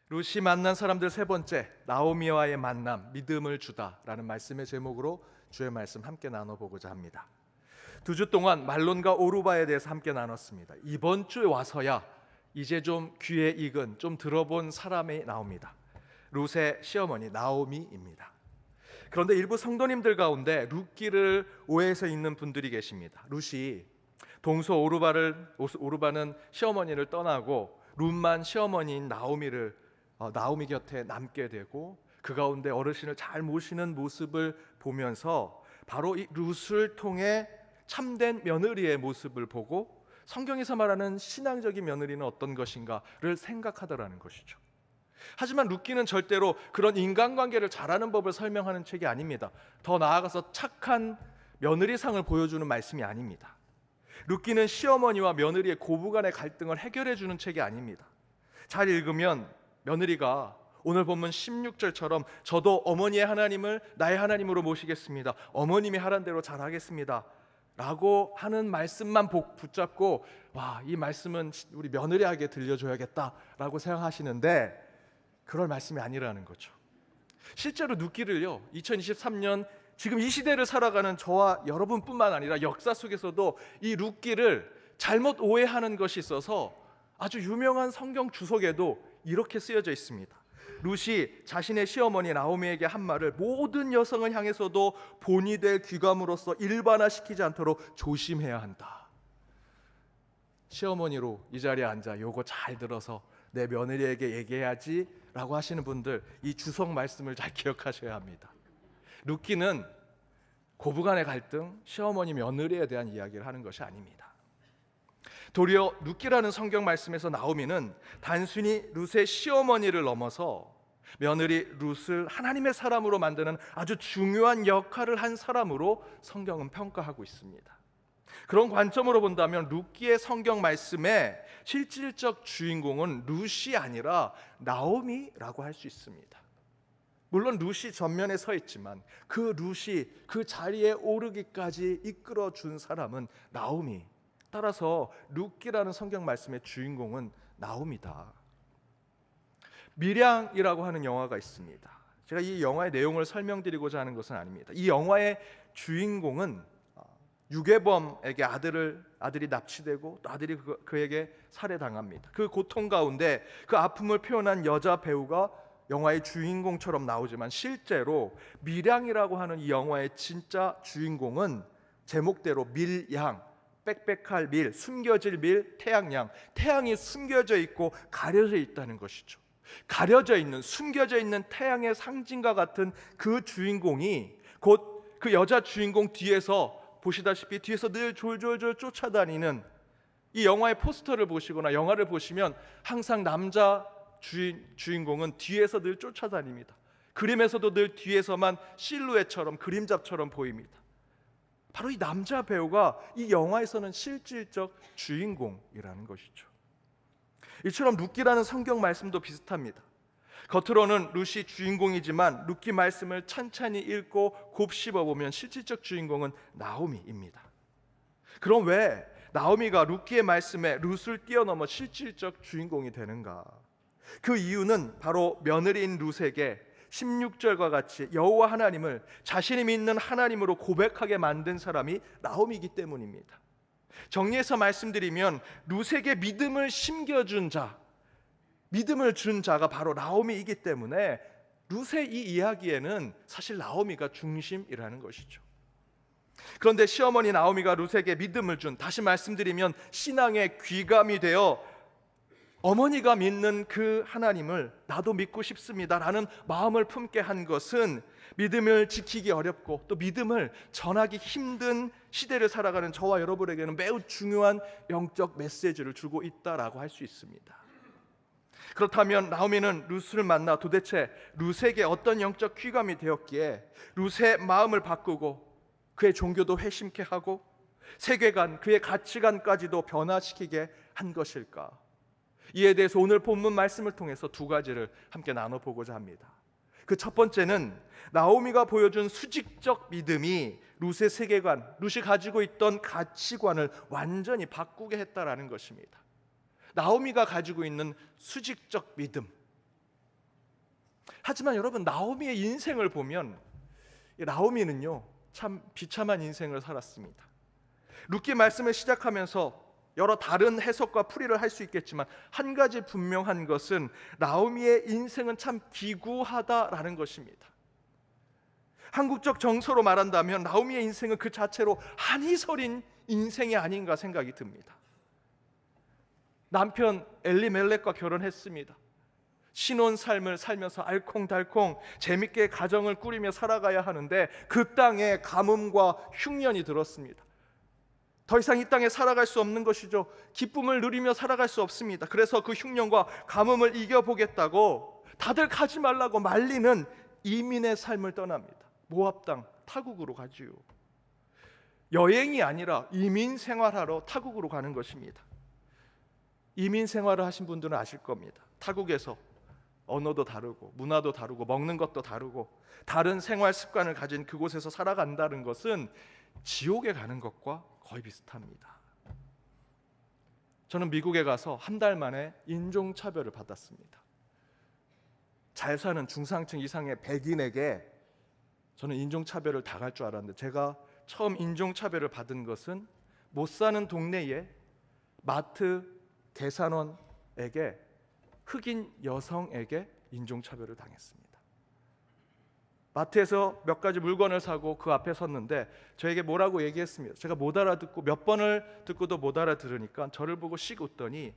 룻이 만난 사람들 세 번째, 나오미와의 만남, 믿음을 주다라는 말씀의 제목으로 주의 말씀 함께 나눠보고자 합니다. 2주 동안 말론과 오르바에 대해서 함께 나눴습니다. 이번 주에 와서야 이제 좀 귀에 익은, 좀 들어본 사람이 나옵니다. 룻의 시어머니 나오미입니다. 그런데 일부 성도님들 가운데 룻기를 오해해서 읽는 분들이 계십니다. 룻이 동서 오르바는 시어머니를 떠나고 룻만 시어머니인 나오미 곁에 남게 되고, 그 가운데 어르신을 잘 모시는 모습을 보면서 바로 이 룻을 통해 참된 며느리의 모습을 보고 성경에서 말하는 신앙적인 며느리는 어떤 것인가를 생각하더라는 것이죠. 하지만 룻기는 절대로 그런 인간관계를 잘하는 법을 설명하는 책이 아닙니다. 더 나아가서 착한 며느리상을 보여주는 말씀이 아닙니다. 룻기는 시어머니와 며느리의 고부간의 갈등을 해결해 주는 책이 아닙니다. 잘 읽으면 며느리가 오늘 본문 16절처럼 저도 어머니의 하나님을 나의 하나님으로 모시겠습니다, 어머님이 하란 대로 잘하겠습니다 라고 하는 말씀만 붙잡고, 와, 이 말씀은 우리 며느리에게 들려줘야겠다 라고 생각하시는데, 그럴 말씀이 아니라는 거죠. 실제로 룻기를요, 2023년 지금 이 시대를 살아가는 저와 여러분뿐만 아니라 역사 속에서도 이 룻기를 잘못 오해하는 것이 있어서 아주 유명한 성경 주석에도 이렇게 쓰여져 있습니다. 룻이 자신의 시어머니 나오미에게 한 말을 모든 여성을 향해서도 본이 될 귀감으로써 일반화시키지 않도록 조심해야 한다. 시어머니로 이 자리에 앉아 요거 잘 들어서 내 며느리에게 얘기해야지 라고 하시는 분들, 이 주석 말씀을 잘 기억하셔야 합니다. 룻기는 고부간의 갈등, 시어머니 며느리에 대한 이야기를 하는 것이 아닙니다. 도리어 룻기라는 성경 말씀에서 나오미는 단순히 룻의 시어머니를 넘어서 며느리 룻을 하나님의 사람으로 만드는 아주 중요한 역할을 한 사람으로 성경은 평가하고 있습니다. 그런 관점으로 본다면 룻기의 성경 말씀의 실질적 주인공은 룻이 아니라 나오미라고 할 수 있습니다. 물론 룻이 전면에 서 있지만 그 룻이 그 자리에 오르기까지 이끌어 준 사람은 나오미. 따라서 룻기라는 성경 말씀의 주인공은 나오미다. 미량이라고 하는 영화가 있습니다. 제가 이 영화의 내용을 설명드리고자 하는 것은 아닙니다. 이 영화의 주인공은 유괴범에게 아들이 납치되고 또 아들이 그에게 살해당합니다. 그 고통 가운데 그 아픔을 표현한 여자 배우가 영화의 주인공처럼 나오지만, 실제로 미량이라고 하는 이 영화의 진짜 주인공은 제목대로 밀양, 빽빽할 밀, 숨겨질 밀, 태양양, 태양이 숨겨져 있고 가려져 있다는 것이죠. 가려져 있는, 숨겨져 있는 태양의 상징과 같은 그 주인공이 곧 그 여자 주인공 뒤에서 보시다시피 뒤에서 늘 졸졸졸 쫓아다니는, 이 영화의 포스터를 보시거나 영화를 보시면 항상 남자 주인공은 뒤에서 늘 쫓아다닙니다. 그림에서도 늘 뒤에서만 실루엣처럼, 그림자처럼 보입니다. 바로 이 남자 배우가 이 영화에서는 실질적 주인공이라는 것이죠. 이처럼 룻기라는 성경 말씀도 비슷합니다. 겉으로는 룻이 주인공이지만 룻기 말씀을 찬찬히 읽고 곱씹어보면 실질적 주인공은 나오미입니다. 그럼 왜 나오미가 룻기의 말씀에 룻을 뛰어넘어 실질적 주인공이 되는가? 그 이유는 바로 며느리인 룻에게 16절과 같이 여호와 하나님을 자신이 믿는 하나님으로 고백하게 만든 사람이 나오미이기 때문입니다. 정리해서 말씀드리면 룻에게 믿음을 심겨준 자, 믿음을 준 자가 바로 나오미이기 때문에 룻의 이 이야기에는 사실 나오미가 중심이라는 것이죠. 그런데 시어머니 나오미가 룻에게 믿음을 준, 다시 말씀드리면 신앙의 귀감이 되어 어머니가 믿는 그 하나님을 나도 믿고 싶습니다라는 마음을 품게 한 것은 믿음을 지키기 어렵고 또 믿음을 전하기 힘든 시대를 살아가는 저와 여러분에게는 매우 중요한 영적 메시지를 주고 있다라고 할 수 있습니다. 그렇다면 나오미는 룻을 만나 도대체 룻에게 어떤 영적 귀감이 되었기에 룻의 마음을 바꾸고 그의 종교도 회심케 하고 세계관, 그의 가치관까지도 변화시키게 한 것일까? 이에 대해서 오늘 본문 말씀을 통해서 두 가지를 함께 나눠보고자 합니다. 그 첫 번째는 나오미가 보여준 수직적 믿음이 룻의 세계관, 룻이 가지고 있던 가치관을 완전히 바꾸게 했다라는 것입니다. 나오미가 가지고 있는 수직적 믿음, 하지만 여러분, 나오미의 인생을 보면 이 나오미는요 참 비참한 인생을 살았습니다. 룻기 말씀을 시작하면서 여러 다른 해석과 풀이를 할 수 있겠지만 한 가지 분명한 것은 나오미의 인생은 참 기구하다라는 것입니다. 한국적 정서로 말한다면 나오미의 인생은 그 자체로 한이 서린 인생이 아닌가 생각이 듭니다. 남편 엘리멜렉과 결혼했습니다. 신혼 삶을 살면서 알콩달콩 재밌게 가정을 꾸리며 살아가야 하는데 그 땅에 가뭄과 흉년이 들었습니다. 더 이상 이 땅에 살아갈 수 없는 것이죠. 기쁨을 누리며 살아갈 수 없습니다. 그래서 그 흉년과 가뭄을 이겨보겠다고 다들 가지 말라고 말리는 이민의 삶을 떠납니다. 모압 땅 타국으로 가지요. 여행이 아니라 이민 생활하러 타국으로 가는 것입니다. 이민 생활을 하신 분들은 아실 겁니다. 타국에서 언어도 다르고 문화도 다르고 먹는 것도 다르고 다른 생활 습관을 가진 그곳에서 살아간다는 것은 지옥에 가는 것과 거의 비슷합니다. 저는 미국에 가서 한 달 만에 인종차별을 받았습니다. 잘 사는 중상층 이상의 백인에게 저는 인종차별을 당할 줄 알았는데, 제가 처음 인종차별을 받은 것은 못 사는 동네에 마트 계산원에게, 흑인 여성에게 인종차별을 당했습니다. 마트에서 몇 가지 물건을 사고 그 앞에 섰는데 저에게 뭐라고 얘기했습니다. 제가 못 알아듣고 몇 번을 듣고도 못 알아들으니까 저를 보고 씩 웃더니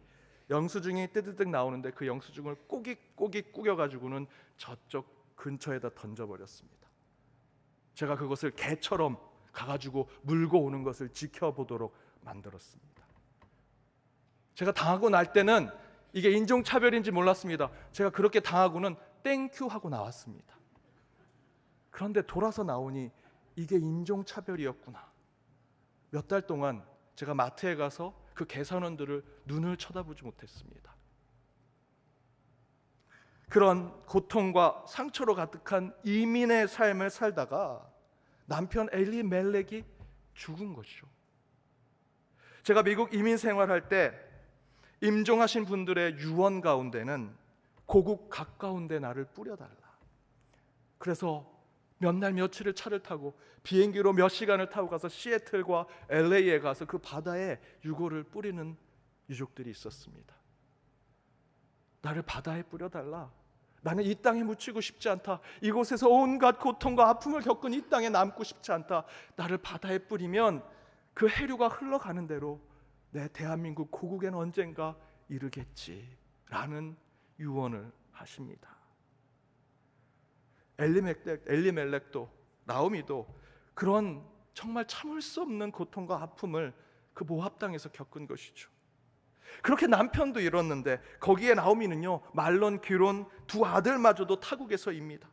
영수증이 뜨드득 나오는데 그 영수증을 꼬깃꼬깃 꾸겨가지고는 저쪽 근처에다 던져버렸습니다. 제가 그것을 개처럼 가가지고 물고 오는 것을 지켜보도록 만들었습니다. 제가 당하고 날 때는 이게 인종차별인지 몰랐습니다. 제가 그렇게 당하고는 땡큐 하고 나왔습니다. 그런데 돌아서 나오니 이게 인종차별이었구나. 몇 달 동안 제가 마트에 가서 그 계산원들을 눈을 쳐다보지 못했습니다. 그런 고통과 상처로 가득한 이민의 삶을 살다가 남편 엘리멜렉이 죽은 것이죠. 제가 미국 이민 생활할 때 임종하신 분들의 유언 가운데는 고국 가까운 데 나를 뿌려달라. 그래서 몇 날 며칠을 차를 타고 비행기로 몇 시간을 타고 가서 시애틀과 LA에 가서 그 바다에 유골을 뿌리는 유족들이 있었습니다. 나를 바다에 뿌려달라. 나는 이 땅에 묻히고 싶지 않다. 이곳에서 온갖 고통과 아픔을 겪은 이 땅에 남고 싶지 않다. 나를 바다에 뿌리면 그 해류가 흘러가는 대로 내 대한민국 고국엔 언젠가 이르겠지라는 유언을 하십니다. 엘리멜렉도 나오미도 그런 정말 참을 수 없는 고통과 아픔을 그 모압 땅에서 겪은 것이죠. 그렇게 남편도 잃었는데 거기에 나오미는요 말론 기론 두 아들마저도 타국에서입니다.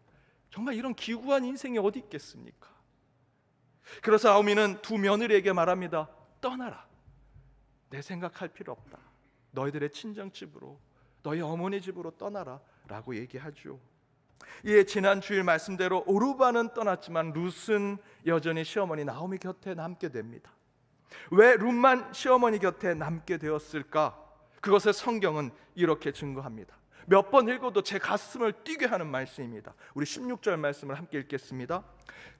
정말 이런 기구한 인생이 어디 있겠습니까? 그래서 나오미는 두 며느리에게 말합니다. 떠나라. 내 생각할 필요 없다. 너희들의 친정집으로, 너희 어머니 집으로 떠나라 라고 얘기하죠. 이에 지난 주일 말씀대로 오르바는 떠났지만 룻은 여전히 시어머니 나오미 곁에 남게 됩니다. 왜 룻만 시어머니 곁에 남게 되었을까? 그것을 성경은 이렇게 증거합니다. 몇 번 읽어도 제 가슴을 뛰게 하는 말씀입니다. 우리 16절 말씀을 함께 읽겠습니다.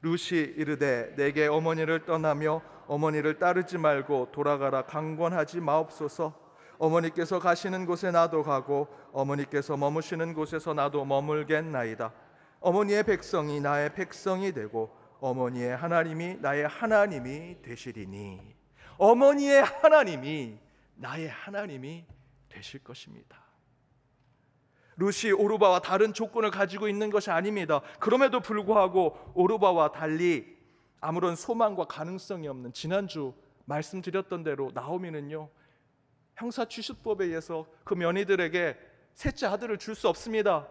룻이 이르되 내게 어머니를 떠나며 어머니를 따르지 말고 돌아가라 강권하지 마옵소서. 어머니께서 가시는 곳에 나도 가고 어머니께서 머무시는 곳에서 나도 머물겠나이다. 어머니의 백성이 나의 백성이 되고 어머니의 하나님이 나의 하나님이 되시리니. 어머니의 하나님이 나의 하나님이 되실 것입니다. 룻이 오르바와 다른 조건을 가지고 있는 것이 아닙니다. 그럼에도 불구하고 오르바와 달리 아무런 소망과 가능성이 없는, 지난주 말씀드렸던 대로 나오미는요 형사취수법에 의해서 그 며느리들에게 셋째 아들을 줄 수 없습니다.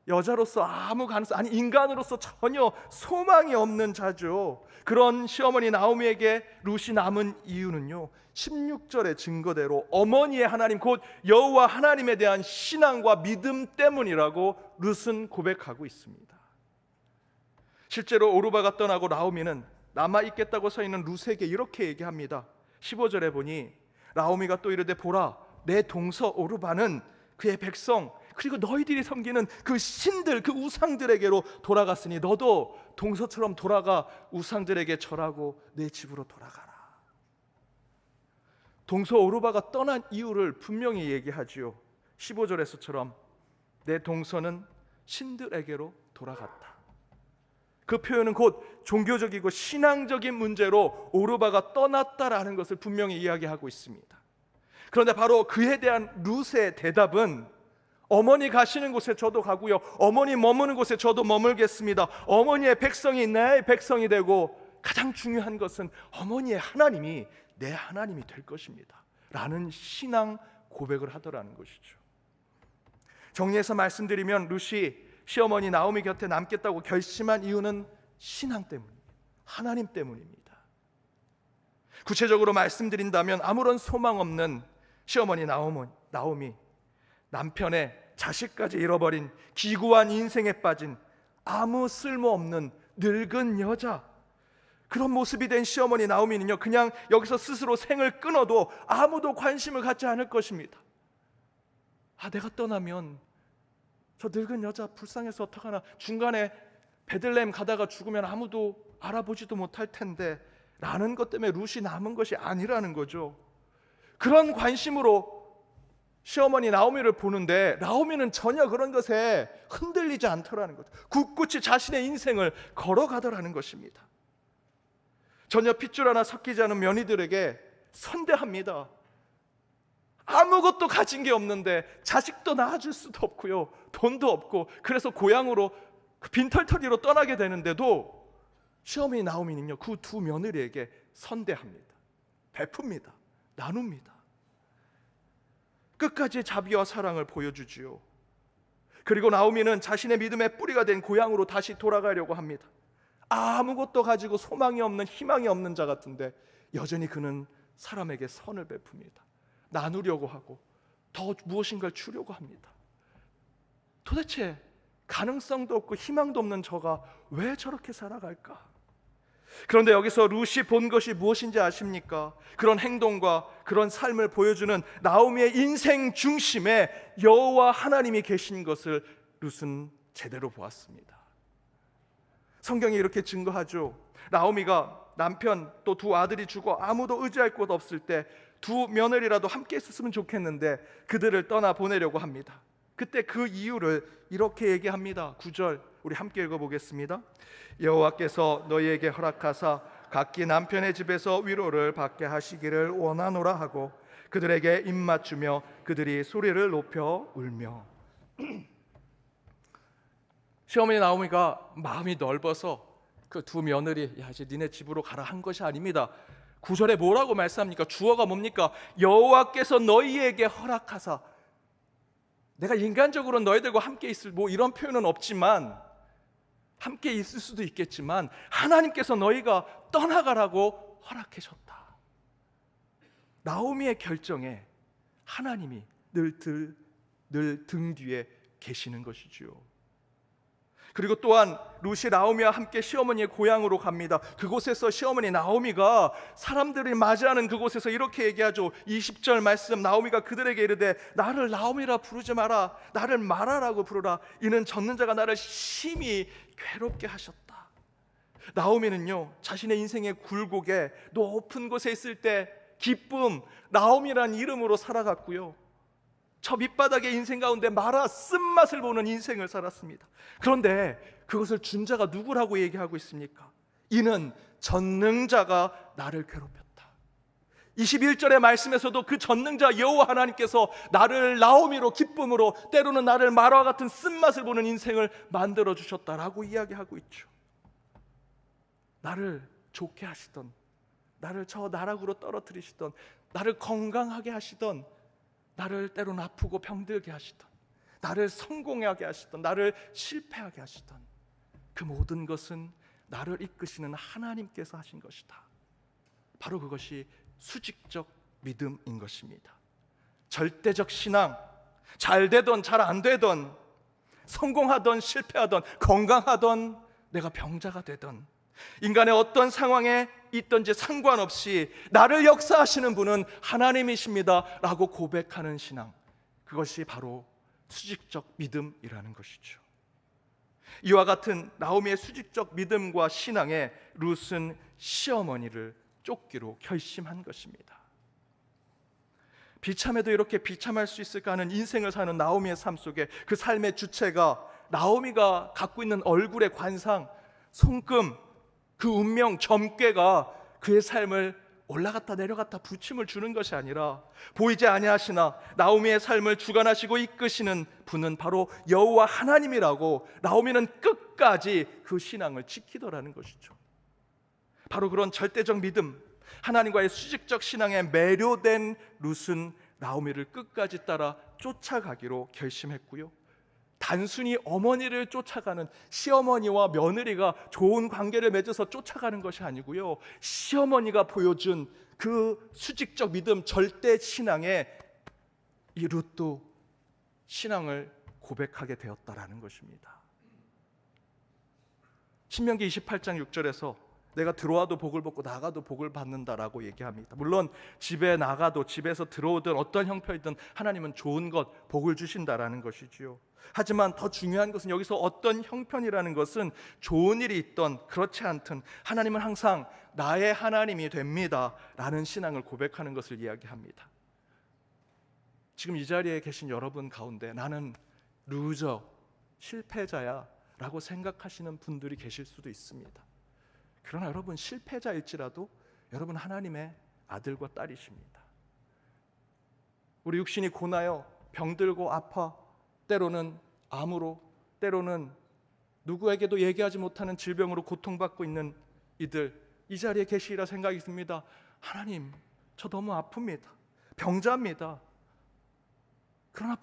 여자로서 아무 가능성, 아니 인간으로서 전혀 소망이 없는 자죠. 그런 시어머니 나오미에게 룻이 남은 이유는요 16절의 증거대로 어머니의 하나님 곧 여호와 하나님에 대한 신앙과 믿음 때문이라고 룻은 고백하고 있습니다. 실제로 오르바가 떠나고 나오미는 남아있겠다고 서 있는 룻에게 이렇게 얘기합니다. 15절에 보니 나오미가 또 이르되 보라 내 동서 오르바는 그의 백성 그리고 너희들이 섬기는 그 신들, 그 우상들에게로 돌아갔으니 너도 동서처럼 돌아가 우상들에게 절하고 내 집으로 돌아가라. 동서 오르바가 떠난 이유를 분명히 얘기하지요. 15절에서처럼 내 동서는 신들에게로 돌아갔다. 그 표현은 곧 종교적이고 신앙적인 문제로 오르바가 떠났다라는 것을 분명히 이야기하고 있습니다. 그런데 바로 그에 대한 룻의 대답은 어머니 가시는 곳에 저도 가고요, 어머니 머무는 곳에 저도 머물겠습니다. 어머니의 백성이 내 백성이 되고 가장 중요한 것은 어머니의 하나님이 내 하나님이 될 것입니다 라는 신앙 고백을 하더라는 것이죠. 정리해서 말씀드리면 룻이 시어머니 나오미 곁에 남겠다고 결심한 이유는 신앙 때문입니다. 하나님 때문입니다. 구체적으로 말씀드린다면 아무런 소망 없는 시어머니 나오미, 남편의 자식까지 잃어버린 기구한 인생에 빠진 아무 쓸모없는 늙은 여자, 그런 모습이 된 시어머니 나오미는요, 그냥 여기서 스스로 생을 끊어도 아무도 관심을 갖지 않을 것입니다. 내가 떠나면 저 늙은 여자 불쌍해서 어떡하나, 중간에 베들레헴 가다가 죽으면 아무도 알아보지도 못할 텐데 라는 것 때문에 룻이 남은 것이 아니라는 거죠. 그런 관심으로 시어머니 나오미를 보는데 나오미는 전혀 그런 것에 흔들리지 않더라는 거죠. 굳굳이 자신의 인생을 걸어가더라는 것입니다. 전혀 핏줄 하나 섞이지 않은 며느리들에게 선대합니다. 아무것도 가진 게 없는데 자식도 낳아줄 수도 없고요, 돈도 없고, 그래서 고향으로 빈털터리로 떠나게 되는데도 시어머니 나오미는요, 그 두 며느리에게 선대합니다. 베풉니다. 나눕니다. 끝까지 자비와 사랑을 보여주지요. 그리고 나오미는 자신의 믿음의 뿌리가 된 고향으로 다시 돌아가려고 합니다. 아무것도 가지고 소망이 없는, 희망이 없는 자 같은데 여전히 그는 사람에게 선을 베풉니다. 나누려고 하고 더 무엇인가를 주려고 합니다. 도대체 가능성도 없고 희망도 없는 저가 왜 저렇게 살아갈까? 그런데 여기서 룻이 본 것이 무엇인지 아십니까? 그런 행동과 그런 삶을 보여주는 나오미의 인생 중심에 여호와 하나님이 계신 것을 룻은 제대로 보았습니다. 성경이 이렇게 증거하죠. 나오미가 남편 또 두 아들이 죽어 아무도 의지할 곳 없을 때 두 며느리라도 함께 있었으면 좋겠는데 그들을 떠나 보내려고 합니다. 그때 그 이유를 이렇게 얘기합니다. 9절 우리 함께 읽어보겠습니다. 여호와께서 너희에게 허락하사 각기 남편의 집에서 위로를 받게 하시기를 원하노라 하고 그들에게 입맞추며 그들이 소리를 높여 울며. 시어머니 나오미가 마음이 넓어서 그 두 며느리 이제 니네 집으로 가라 한 것이 아닙니다. 9절에 뭐라고 말씀합니까? 주어가 뭡니까? 여호와께서 너희에게 허락하사. 내가 인간적으로 너희들과 함께 있을 이런 표현은 없지만 함께 있을 수도 있겠지만 하나님께서 너희가 떠나가라고 허락하셨다. 나오미의 결정에 하나님이 늘 등 뒤에 계시는 것이지요. 그리고 또한 룻이 나오미와 함께 시어머니의 고향으로 갑니다. 그곳에서 시어머니 나오미가 사람들이 맞이하는 그곳에서 이렇게 얘기하죠. 20절 말씀, 나오미가 그들에게 이르되 나를 나오미라 부르지 마라, 나를 마라라고 부르라. 이는 젖는 자가 나를 심히 괴롭게 하셨다. 나오미는요, 자신의 인생의 굴곡에 높은 곳에 있을 때 기쁨, 나오미라는 이름으로 살아갔고요, 저 밑바닥의 인생 가운데 마라 쓴맛을 보는 인생을 살았습니다. 그런데 그것을 준 자가 누구라고 얘기하고 있습니까? 이는 전능자가 나를 괴롭혔다. 21절의 말씀에서도 그 전능자 여호와 하나님께서 나를 나오미로 기쁨으로, 때로는 나를 마라와 같은 쓴맛을 보는 인생을 만들어 주셨다라고 이야기하고 있죠. 나를 좋게 하시던, 나를 저 나락으로 떨어뜨리시던, 나를 건강하게 하시던, 나를 때로는 아프고 병들게 하시던, 나를 성공하게 하시던, 나를 실패하게 하시던 그 모든 것은 나를 이끄시는 하나님께서 하신 것이다. 바로 그것이 수직적 믿음인 것입니다. 절대적 신앙, 잘 되던 잘 안 되던, 성공하던 실패하던, 건강하던, 내가 병자가 되던, 인간의 어떤 상황에 있든지 상관없이 나를 역사하시는 분은 하나님이십니다 라고 고백하는 신앙, 그것이 바로 수직적 믿음이라는 것이죠. 이와 같은 나오미의 수직적 믿음과 신앙에 룻은 시어머니를 쫓기로 결심한 것입니다. 비참해도 이렇게 비참할 수 있을까 하는 인생을 사는 나오미의 삶 속에 그 삶의 주체가 나오미가 갖고 있는 얼굴의 관상, 손금, 그 운명, 점괘가 그의 삶을 올라갔다 내려갔다 부침을 주는 것이 아니라 보이지 아니하시나 나오미의 삶을 주관하시고 이끄시는 분은 바로 여호와 하나님이라고 나오미는 끝까지 그 신앙을 지키더라는 것이죠. 바로 그런 절대적 믿음, 하나님과의 수직적 신앙에 매료된 룻은 나오미를 끝까지 따라 쫓아가기로 결심했고요. 단순히 어머니를 쫓아가는, 시어머니와 며느리가 좋은 관계를 맺어서 쫓아가는 것이 아니고요, 시어머니가 보여준 그 수직적 믿음, 절대 신앙에 이 룻도 신앙을 고백하게 되었다라는 것입니다. 신명기 28장 6절에서 내가 들어와도 복을 받고 나가도 복을 받는다라고 얘기합니다. 물론 집에 나가도 집에서 들어오든 어떤 형편이든 하나님은 좋은 것, 복을 주신다라는 것이지요. 하지만 더 중요한 것은 여기서 어떤 형편이라는 것은 좋은 일이 있던 그렇지 않든 하나님은 항상 나의 하나님이 됩니다 라는 신앙을 고백하는 것을 이야기합니다. 지금 이 자리에 계신 여러분 가운데 나는 루저, 실패자야 라고 생각하시는 분들이 계실 수도 있습니다. 그러나 여러분, 실패자일지라도 여러분 하나님의 아들과 딸이십니다. 우리 육신이 고나요, 병들고 아파, 때로는 암으로, 때로는 누구에게도 얘기하지 못하는 질병으로 고통받고 있는 이들, 이 자리에 계시리라 생각이 듭니다. 하나님, 저 너무 아픕니다. 병자입니다. 그러나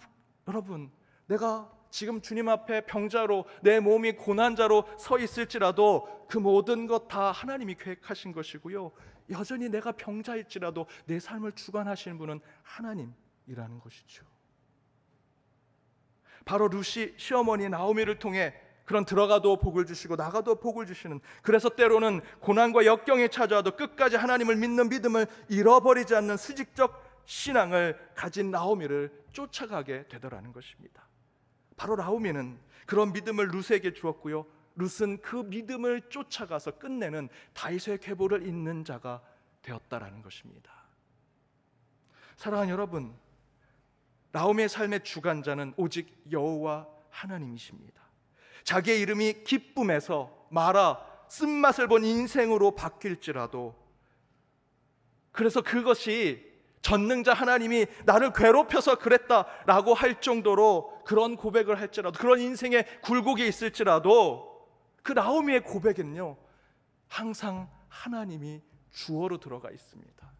여러분, 내가 지금 주님 앞에 병자로, 내 몸이 고난자로 서 있을지라도 그 모든 것 다 하나님이 계획하신 것이고요, 여전히 내가 병자일지라도 내 삶을 주관하시는 분은 하나님이라는 것이죠. 바로 룻이 시어머니 나오미를 통해 그런 들어가도 복을 주시고 나가도 복을 주시는, 그래서 때로는 고난과 역경이 찾아와도 끝까지 하나님을 믿는 믿음을 잃어버리지 않는 수직적 신앙을 가진 나오미를 쫓아가게 되더라는 것입니다. 바로 나오미는 그런 믿음을 룻에게 주었고요, 룻은 그 믿음을 쫓아가서 끝내는 다윗의 계보를 잇는 자가 되었다라는 것입니다. 사랑하는 여러분, 나오미의 삶의 주관자는 오직 여호와 하나님이십니다. 자기의 이름이 기쁨에서 마라, 쓴맛을 본 인생으로 바뀔지라도, 그래서 그것이 전능자 하나님이 나를 괴롭혀서 그랬다라고 할 정도로 그런 고백을 할지라도, 그런 인생의 굴곡이 있을지라도 그 나오미의 고백은요, 항상 하나님이 주어로 들어가 있습니다.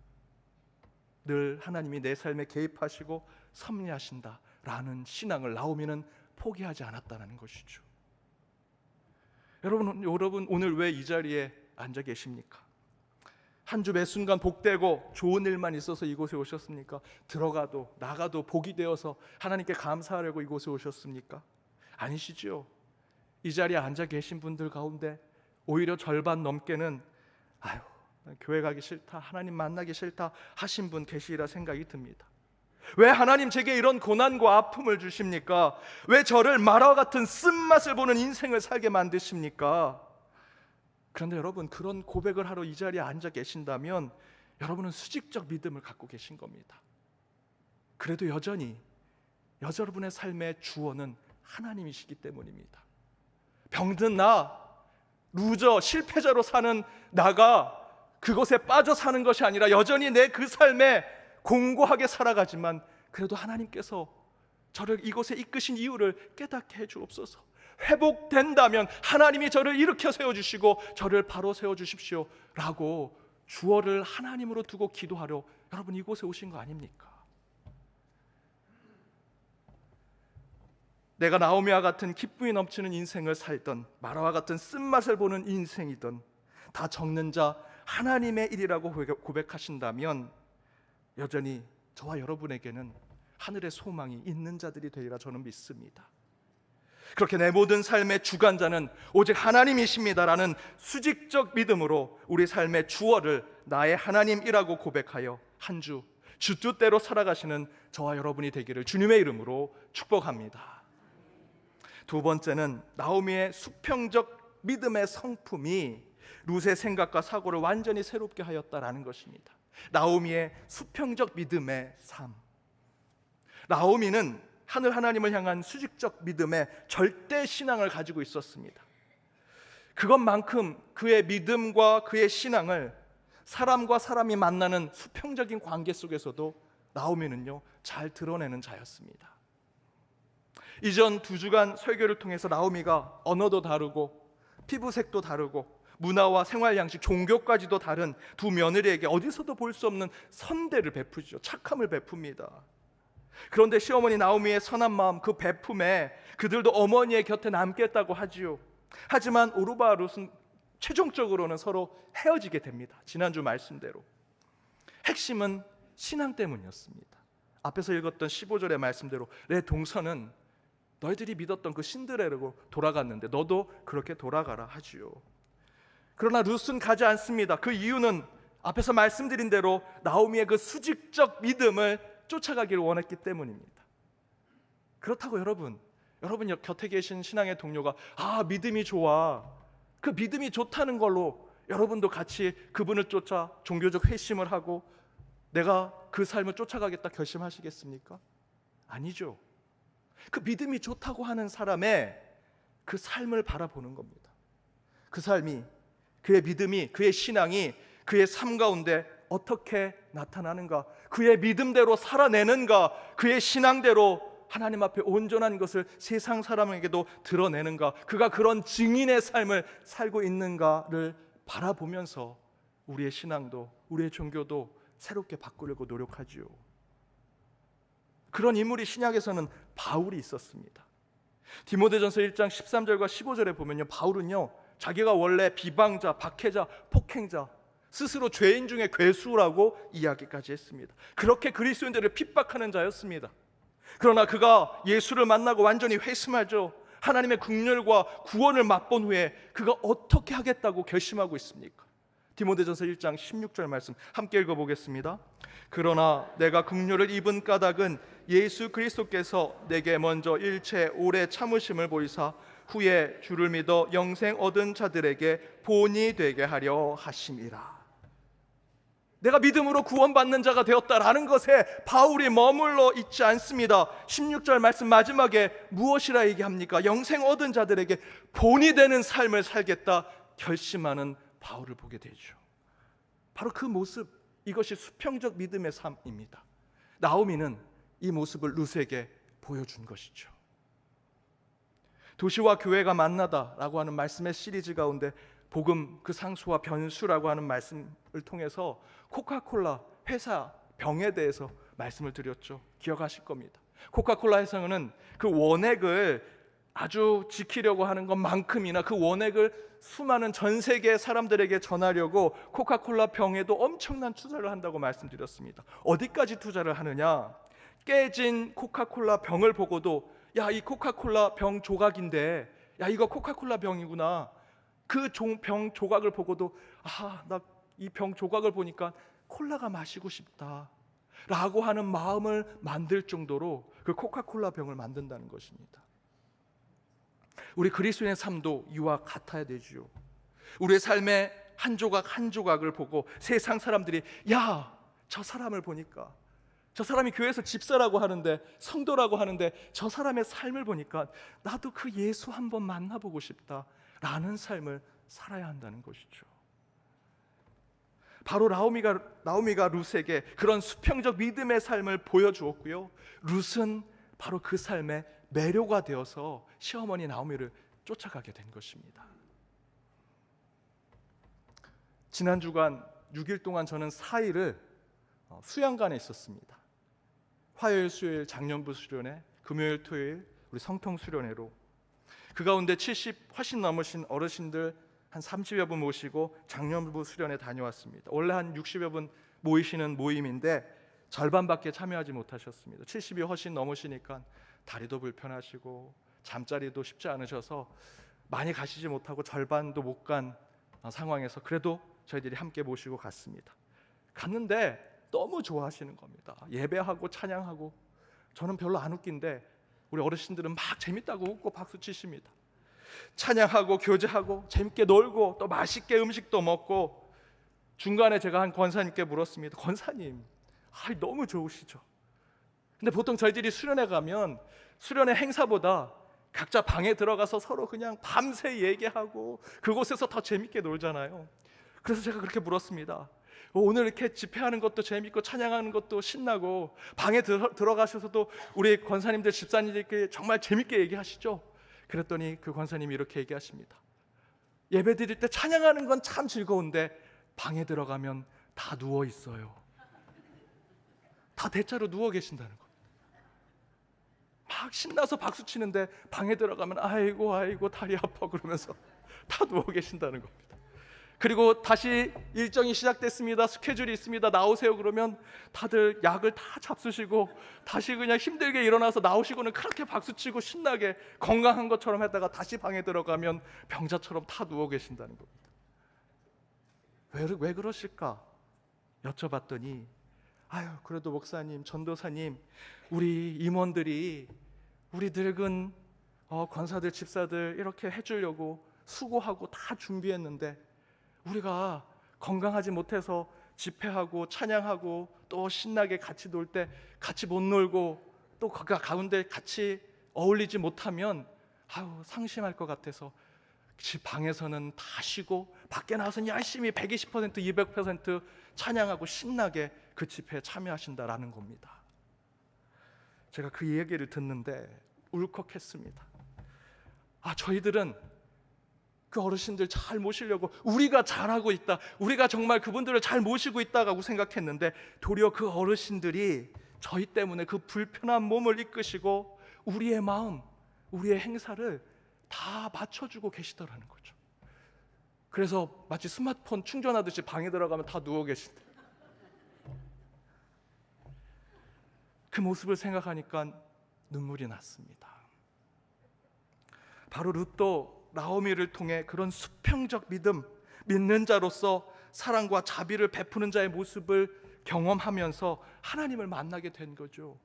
늘 하나님이 내 삶에 개입하시고 섭리하신다라는 신앙을 나오미는 포기하지 않았다는 것이죠. 여러분 오늘 왜 이 자리에 앉아 계십니까? 한 주 매 순간 복되고 좋은 일만 있어서 이곳에 오셨습니까? 들어가도 나가도 복이 되어서 하나님께 감사하려고 이곳에 오셨습니까? 아니시죠. 이 자리에 앉아 계신 분들 가운데 오히려 절반 넘게는 교회 가기 싫다, 하나님 만나기 싫다 하신 분 계시리라 생각이 듭니다. 왜 하나님 제게 이런 고난과 아픔을 주십니까? 왜 저를 마라와 같은 쓴맛을 보는 인생을 살게 만드십니까? 그런데 여러분, 그런 고백을 하러 이 자리에 앉아 계신다면 여러분은 수직적 믿음을 갖고 계신 겁니다. 그래도 여전히 여러분의 삶의 주어는 하나님이시기 때문입니다. 병든 나, 루저, 실패자로 사는 나가 그것에 빠져 사는 것이 아니라 여전히 내 그 삶에 공고하게 살아가지만 그래도 하나님께서 저를 이곳에 이끄신 이유를 깨닫게 해주옵소서. 회복된다면 하나님이 저를 일으켜 세워주시고 저를 바로 세워주십시오 라고 주어를 하나님으로 두고 기도하려 여러분 이곳에 오신 거 아닙니까? 내가 나오미와 같은 기쁨이 넘치는 인생을 살던 마라와 같은 쓴맛을 보는 인생이던 다 적는 자 하나님의 일이라고 고백하신다면 여전히 저와 여러분에게는 하늘의 소망이 있는 자들이 되리라 저는 믿습니다. 그렇게 내 모든 삶의 주관자는 오직 하나님이십니다라는 수직적 믿음으로 우리 삶의 주어를 나의 하나님이라고 고백하여 한 주 주 뜻대로 살아가시는 저와 여러분이 되기를 주님의 이름으로 축복합니다. 두 번째는 나오미의 수평적 믿음의 성품이 룻의 생각과 사고를 완전히 새롭게 하였다라는 것입니다. 나오미의 수평적 믿음의 삶. 나오미는 하늘 하나님을 향한 수직적 믿음의 절대 신앙을 가지고 있었습니다. 그것만큼 그의 믿음과 그의 신앙을 사람과 사람이 만나는 수평적인 관계 속에서도 나오미는요 잘 드러내는 자였습니다. 이전 2주간 설교를 통해서 나오미가 언어도 다르고 피부색도 다르고 문화와 생활 양식, 종교까지도 다른 두 며느리에게 어디서도 볼 수 없는 선대를 베푸죠. 착함을 베풉니다. 그런데 시어머니 나오미의 선한 마음, 그 베품에 그들도 어머니의 곁에 남겠다고 하지요. 하지만 오르바와 룻은 최종적으로는 서로 헤어지게 됩니다. 지난주 말씀대로 핵심은 신앙 때문이었습니다. 앞에서 읽었던 15절의 말씀대로 내 동서는 너희들이 믿었던 그 신드레로 돌아갔는데 너도 그렇게 돌아가라 하지요. 그러나 룻은 가지 않습니다. 그 이유는 앞에서 말씀드린 대로 나오미의 그 수직적 믿음을 쫓아가기를 원했기 때문입니다. 그렇다고 여러분 곁에 계신 신앙의 동료가 믿음이 좋아, 그 믿음이 좋다는 걸로 여러분도 같이 그분을 쫓아 종교적 회심을 하고 내가 그 삶을 쫓아가겠다 결심하시겠습니까? 아니죠. 그 믿음이 좋다고 하는 사람의 그 삶을 바라보는 겁니다. 그 삶이, 그의 믿음이, 그의 신앙이 그의 삶 가운데 어떻게 나타나는가, 그의 믿음대로 살아내는가, 그의 신앙대로 하나님 앞에 온전한 것을 세상 사람에게도 드러내는가, 그가 그런 증인의 삶을 살고 있는가를 바라보면서 우리의 신앙도 우리의 종교도 새롭게 바꾸려고 노력하지요. 그런 인물이 신약에서는 바울이 있었습니다. 디모데전서 1장 13절과 15절에 보면요, 바울은요 자기가 원래 비방자, 박해자, 폭행자, 스스로 죄인 중에 괴수라고 이야기까지 했습니다. 그렇게 그리스도인들을 핍박하는 자였습니다. 그러나 그가 예수를 만나고 완전히 회심하죠. 하나님의 긍휼과 구원을 맛본 후에 그가 어떻게 하겠다고 결심하고 있습니까? 디모데전서 1장 16절 말씀 함께 읽어보겠습니다. 그러나 내가 긍휼을 입은 까닭은 예수 그리스도께서 내게 먼저 일체 오래 참으심을 보이사 후에 주를 믿어 영생 얻은 자들에게 본이 되게 하려 하심이라. 내가 믿음으로 구원받는 자가 되었다라는 것에 바울이 머물러 있지 않습니다. 16절 말씀 마지막에 무엇이라 얘기합니까? 영생 얻은 자들에게 본이 되는 삶을 살겠다 결심하는 바울을 보게 되죠. 바로 그 모습, 이것이 수평적 믿음의 삶입니다. 나오미는 이 모습을 룻에게 보여준 것이죠. 도시와 교회가 만나다라고 하는 말씀의 시리즈 가운데 복음 그 상수와 변수라고 하는 말씀을 통해서 코카콜라 회사 병에 대해서 말씀을 드렸죠. 기억하실 겁니다. 코카콜라 회사는 그 원액을 아주 지키려고 하는 것만큼이나 그 원액을 수많은 전 세계 사람들에게 전하려고 코카콜라 병에도 엄청난 투자를 한다고 말씀드렸습니다. 어디까지 투자를 하느냐? 깨진 코카콜라 병을 보고도 야, 이 코카콜라 병 조각인데, 야, 이거 코카콜라 병이구나. 그 병 조각을 보고도 나 이 병 조각을 보니까 콜라가 마시고 싶다 라고 하는 마음을 만들 정도로 그 코카콜라 병을 만든다는 것입니다. 우리 그리스도인의 삶도 이와 같아야 되지요. 우리의 삶의 한 조각 한 조각을 보고 세상 사람들이 야, 저 사람을 보니까, 저 사람이 교회에서 집사라고 하는데, 성도라고 하는데 저 사람의 삶을 보니까 나도 그 예수 한번 만나보고 싶다 라는 삶을 살아야 한다는 것이죠. 바로 나오미가 룻에게 그런 수평적 믿음의 삶을 보여주었고요, 룻은 바로 그 삶의 매료가 되어서 시어머니 나오미를 쫓아가게 된 것입니다. 지난 주간 6일 동안 저는 4일을 수양관에 있었습니다. 화요일, 수요일 장년부 수련회, 금요일, 토요일 우리 성통 수련회로 그 가운데 70 훨씬 넘으신 어르신들 한 30여 분 모시고 장년부 수련회 다녀왔습니다. 원래 한 60여 분 모이시는 모임인데 절반밖에 참여하지 못하셨습니다. 70이 훨씬 넘으시니까 다리도 불편하시고 잠자리도 쉽지 않으셔서 많이 가시지 못하고 절반도 못 간 상황에서 그래도 저희들이 함께 모시고 갔습니다. 갔는데 너무 좋아하시는 겁니다. 예배하고 찬양하고. 저는 별로 안 웃긴데 우리 어르신들은 막 재밌다고 웃고 박수 치십니다. 찬양하고 교제하고 재밌게 놀고 또 맛있게 음식도 먹고. 중간에 제가 한 권사님께 물었습니다. 권사님, 너무 좋으시죠? 근데 보통 저희들이 수련회 가면 수련회 행사보다 각자 방에 들어가서 서로 그냥 밤새 얘기하고 그곳에서 더 재밌게 놀잖아요. 그래서 제가 그렇게 물었습니다. 오늘 이렇게 집회하는 것도 재밌고 찬양하는 것도 신나고 방에 들어가셔서도 우리 권사님들 집사님들께 정말 재밌게 얘기하시죠? 그랬더니 그 권사님이 이렇게 얘기하십니다. 예배 드릴 때 찬양하는 건 참 즐거운데 방에 들어가면 다 누워 있어요. 다 대자로 누워 계신다는 겁니다. 막 신나서 박수 치는데 방에 들어가면 아이고 다리 아파 그러면서 다 누워 계신다는 겁니다. 그리고 다시 일정이 시작됐습니다. 스케줄이 있습니다. 나오세요 그러면 다들 약을 다 잡수시고 다시 그냥 힘들게 일어나서 나오시고는 그렇게 박수치고 신나게 건강한 것처럼 했다가 다시 방에 들어가면 병자처럼 다 누워 계신다는 겁니다. 왜 그러실까 여쭤봤더니 그래도 목사님, 전도사님, 우리 임원들이 우리 늙은 권사들, 집사들 이렇게 해주려고 수고하고 다 준비했는데 우리가 건강하지 못해서 집회하고 찬양하고 또 신나게 같이 놀 때 같이 못 놀고 또 그 가운데 같이 어울리지 못하면 상심할 것 같아서 집 방에서는 다 쉬고 밖에 나와서는 열심히 120%, 200% 찬양하고 신나게 그 집회에 참여하신다라는 겁니다. 제가 그 얘기를 듣는데 울컥했습니다. 저희들은 그 어르신들 잘 모시려고 우리가 잘하고 있다, 우리가 정말 그분들을 잘 모시고 있다고 생각했는데 도리어 그 어르신들이 저희 때문에 그 불편한 몸을 이끄시고 우리의 마음, 우리의 행사를 다 맞춰주고 계시더라는 거죠. 그래서 마치 스마트폰 충전하듯이 방에 들어가면 다 누워 계신다. 그 모습을 생각하니까 눈물이 났습니다. 바로 룻도 나오미를 통해 그런 수평적 믿음, 믿는 자로서 사랑과 자비를 베푸는 자의 모습을 경험하면서 하나님을 만나게 된 거죠.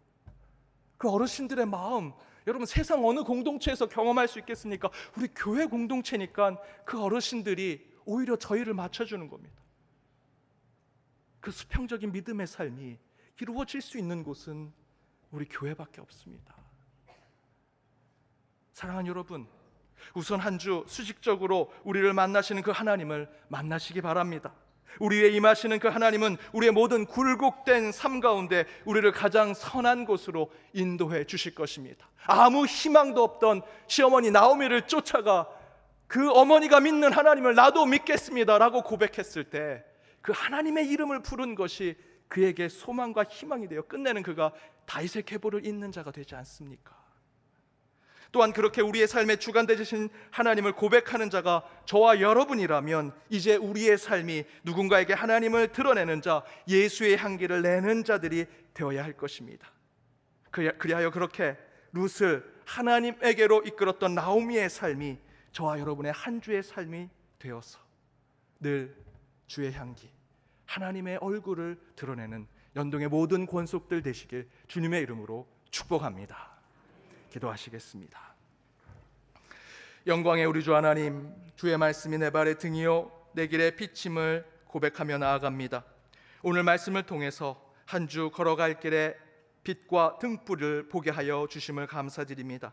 그 어르신들의 마음, 여러분 세상 어느 공동체에서 경험할 수 있겠습니까? 우리 교회 공동체니까 그 어르신들이 오히려 저희를 맞춰주는 겁니다. 그 수평적인 믿음의 삶이 이루어질 수 있는 곳은 우리 교회밖에 없습니다. 사랑하는 여러분, 우선 한 주 수직적으로 우리를 만나시는 그 하나님을 만나시기 바랍니다. 우리에 임하시는 그 하나님은 우리의 모든 굴곡된 삶 가운데 우리를 가장 선한 곳으로 인도해 주실 것입니다. 아무 희망도 없던 시어머니 나오미를 쫓아가 그 어머니가 믿는 하나님을 나도 믿겠습니다 라고 고백했을 때 그 하나님의 이름을 부른 것이 그에게 소망과 희망이 되어 끝내는 그가 다윗의 계보를 잇는 자가 되지 않습니까? 또한 그렇게 우리의 삶의 주관 되시는 하나님을 고백하는 자가 저와 여러분이라면 이제 우리의 삶이 누군가에게 하나님을 드러내는 자, 예수의 향기를 내는 자들이 되어야 할 것입니다. 그리하여 그렇게 룻을 하나님에게로 이끌었던 나오미의 삶이 저와 여러분의 한 주의 삶이 되어서 늘 주의 향기, 하나님의 얼굴을 드러내는 연동의 모든 권속들 되시길 주님의 이름으로 축복합니다. 기도하시겠습니다. 영광의 우리 주 하나님, 주의 말씀이 내 발의 등이요 내 길의 비침을 고백하며 나아갑니다. 오늘 말씀을 통해서 한 주 걸어갈 길에 빛과 등불을 보게 하여 주심을 감사드립니다.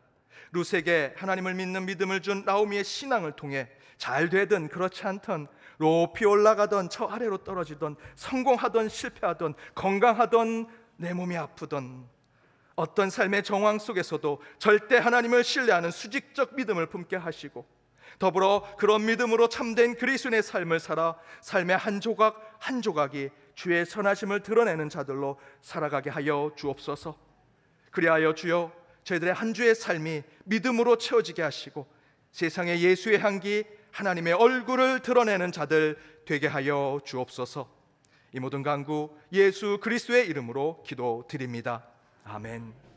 룻에게 하나님을 믿는 믿음을 준 나오미의 신앙을 통해 잘 되든 그렇지 않든 높이 올라가던 저 아래로 떨어지던 성공하던 실패하던 건강하던 내 몸이 아프던 어떤 삶의 정황 속에서도 절대 하나님을 신뢰하는 수직적 믿음을 품게 하시고 더불어 그런 믿음으로 참된 그리스도인의 삶을 살아 삶의 한 조각 한 조각이 주의 선하심을 드러내는 자들로 살아가게 하여 주옵소서. 그리하여 주여 저희들의 한 주의 삶이 믿음으로 채워지게 하시고 세상에 예수의 향기 하나님의 얼굴을 드러내는 자들 되게 하여 주옵소서. 이 모든 간구 예수 그리스도의 이름으로 기도드립니다. 아멘.